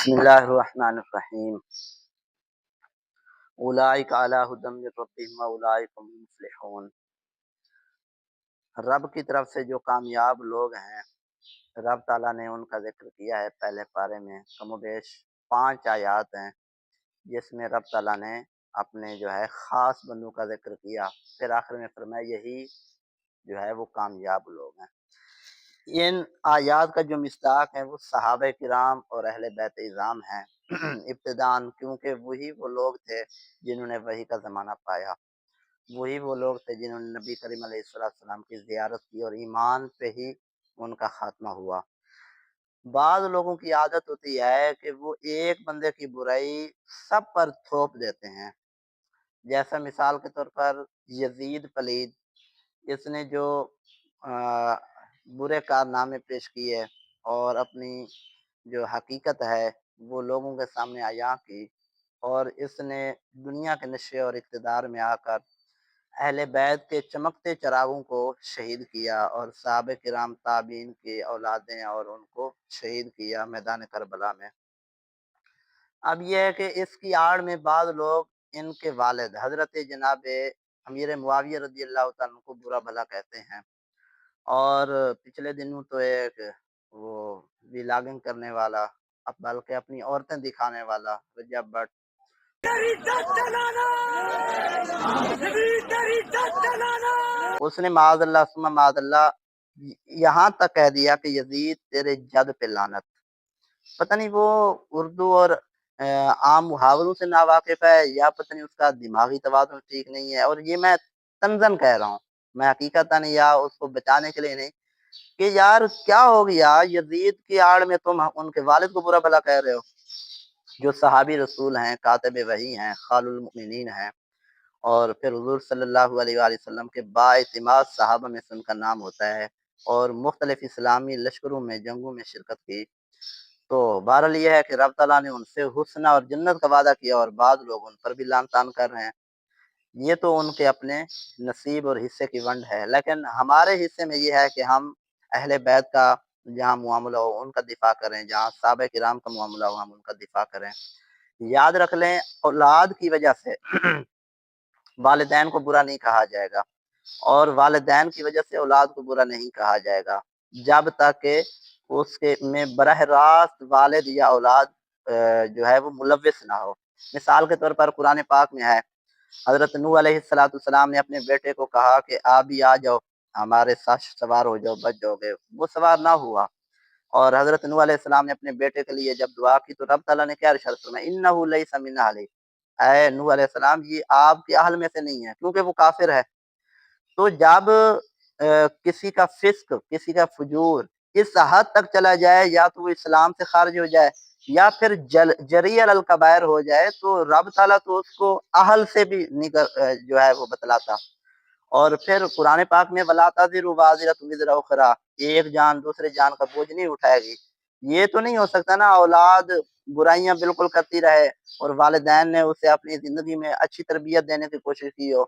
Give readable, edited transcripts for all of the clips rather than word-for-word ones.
بسم اللہ الرحمن الرحیم اولئک علی ھدی من ربہم واولئک هم المفلحون۔ رب کی طرف سے جو کامیاب لوگ ہیں، رب تعالیٰ نے ان کا ذکر کیا ہے پہلے پارے میں، کم و بیش 5 آیات ہیں جس میں رب تعالیٰ نے اپنے جو ہے خاص بندوں کا ذکر کیا، پھر آخر میں فرمایا یہی جو ہے وہ کامیاب لوگ ہیں۔ ان آیات کا جو مصداق ہے وہ صحابہ کرام اور اہل بیت اعظام ہیں ابتداً، کیونکہ وہی وہ لوگ تھے جنہوں نے وحی کا زمانہ پایا، وہی وہ لوگ تھے جنہوں نے نبی کریم علیہ السلام کی زیارت کی اور ایمان پہ ہی ان کا خاتمہ ہوا۔ بعض لوگوں کی عادت ہوتی ہے کہ وہ ایک بندے کی برائی سب پر تھوپ دیتے ہیں، جیسا مثال کے طور پر یزید پلید، اس نے جو برے کارنامے پیش کیے اور اپنی جو حقیقت ہے وہ لوگوں کے سامنے عیاں کی، اور اس نے دنیا کے نشے اور اقتدار میں آ کر اہل بیت کے چمکتے چراغوں کو شہید کیا اور صحابہ کرام تابعین کی اولادیں اور ان کو شہید کیا میدان کربلا میں۔ اب یہ ہے کہ اس کی آڑ میں بعض لوگ ان کے والد حضرت جناب امیر معاویہ رضی اللہ تعالیٰ عنہ کو برا بھلا کہتے ہیں، اور پچھلے دنوں تو ایک وہ ولاگنگ کرنے والا، اب بلکہ اپنی عورتیں دکھانے والا رجب بٹ، اس نے معاذ اللہ ثم معاذ اللہ یہاں تک کہہ دیا کہ یزید تیرے جد پہ لعنت۔ پتہ نہیں وہ اردو اور عام محاوروں سے ناواقف ہے یا پتہ نہیں اس کا دماغی توازن ٹھیک نہیں ہے، اور یہ میں تنزن کہہ رہا ہوں، میں حقیقتاً یا اس کو بچانے کے لیے نہیں، کہ یار کیا ہو گیا یزید کی آڑ میں تم ان کے والد کو برا بھلا کہہ رہے ہو، جو صحابی رسول ہیں، کاتب وحی ہیں، خال المؤمنین ہیں، اور پھر حضور صلی اللہ علیہ وآلہ وسلم کے بااعتماد صحابہ میں سے ان کا نام ہوتا ہے، اور مختلف اسلامی لشکروں میں جنگوں میں شرکت کی۔ تو بہرحال یہ ہے کہ رب تعالیٰ نے ان سے حسنہ اور جنت کا وعدہ کیا، اور بعض لوگ ان پر بھی لعن طعن کر رہے ہیں۔ یہ تو ان کے اپنے نصیب اور حصے کی ونڈ ہے، لیکن ہمارے حصے میں یہ ہے کہ ہم اہل بیت کا جہاں معاملہ ہو ان کا دفاع کریں، جہاں صحابہ کرام کا معاملہ ہو ہم ان کا دفاع کریں۔ یاد رکھ لیں، اولاد کی وجہ سے والدین کو برا نہیں کہا جائے گا، اور والدین کی وجہ سے اولاد کو برا نہیں کہا جائے گا، جب تک کہ اس کے میں براہ راست والد یا اولاد جو ہے وہ ملوث نہ ہو۔ مثال کے طور پر قرآن پاک میں ہے، حضرت نوح علیہ السلام نے اپنے بیٹے کو کہا کہ آپ بھی آ جاؤ، ہمارے ساتھ سوار ہو جاؤ، بچ جاؤ گے، وہ سوار نہ ہوا، اور حضرت نوح علیہ السلام نے اپنے بیٹے کے لیے جب دعا کی تو رب تعالیٰ نے کیا ارشاد فرمایا، انہ لیس من اہلک، اے نوح علیہ السلام یہ آپ کے اہل میں سے نہیں ہے، کیونکہ وہ کافر ہے۔ تو جب کسی کا فسق، کسی کا فجور اس حد تک چلا جائے، یا تو وہ اسلام سے خارج ہو جائے یا پھر جری علی الکبائر ہو جائے، تو رب تعالیٰ تو اس کو اہل سے بھی جو ہے وہ بتلاتا۔ اور پھر قرآن پاک میں وَلَا تَزِرُ وَازِرَةٌ وِزْرَ أُخْرَىٰ، ایک جان دوسرے جان کا بوجھ نہیں اٹھائے گی۔ یہ تو نہیں ہو سکتا نا اولاد برائیاں بالکل کرتی رہے اور والدین نے اسے اپنی زندگی میں اچھی تربیت دینے کی کوشش کی ہو،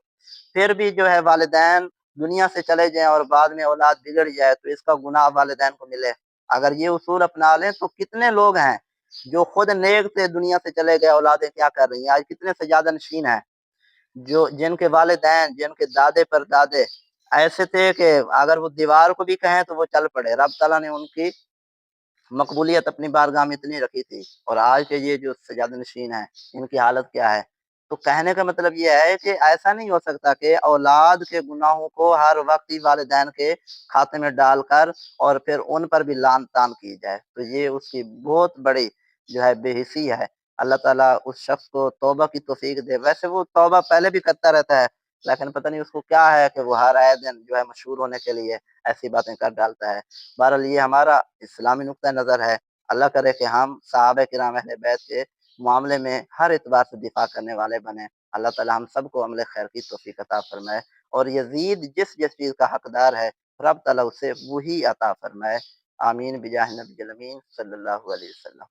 پھر بھی جو ہے والدین دنیا سے چلے جائیں اور بعد میں اولاد بگڑ جائے تو اس کا گناہ والدین کو ملے۔ اگر یہ اصول اپنا لیں تو کتنے لوگ ہیں جو خود نیک سے دنیا سے چلے گئے، اولادیں کیا کر رہی ہیں، آج کتنے سجادہ نشین ہیں جو جن کے والدین، جن کے دادے پر دادے ایسے تھے کہ اگر وہ دیوار کو بھی کہیں تو وہ چل پڑے، رب تعالیٰ نے ان کی مقبولیت اپنی بارگاہ میں اتنی رکھی تھی، اور آج کے یہ جو سجادہ نشین ہیں ان کی حالت کیا ہے۔ تو کہنے کا مطلب یہ ہے کہ ایسا نہیں ہو سکتا کہ اولاد کے گناہوں کو ہر وقت ہی والدین کے کھاتے میں ڈال کر اور پھر ان پر بھی لعن طعن کی جائے، تو یہ اس کی بہت بڑی جو ہے بے حسی ہے۔ اللہ تعالیٰ اس شخص کو توبہ کی توفیق دے، ویسے وہ توبہ پہلے بھی کرتا رہتا ہے، لیکن پتہ نہیں اس کو کیا ہے کہ وہ ہر آئے دن جو ہے مشہور ہونے کے لیے ایسی باتیں کر ڈالتا ہے۔ بہرحال یہ ہمارا اسلامی نقطہ نظر ہے، اللہ کرے کہ ہم صحابہ کرام اہل بیت کے معاملے میں ہر اعتبار سے دفاع کرنے والے بنیں۔ اللہ تعالی ہم سب کو عمل خیر کی توفیق عطا فرمائے، اور یزید جس چیز کا حقدار ہے رب تعالی اسے وہی عطا فرمائے۔ آمین بجاہ نبی الامین صلی اللہ علیہ وسلم۔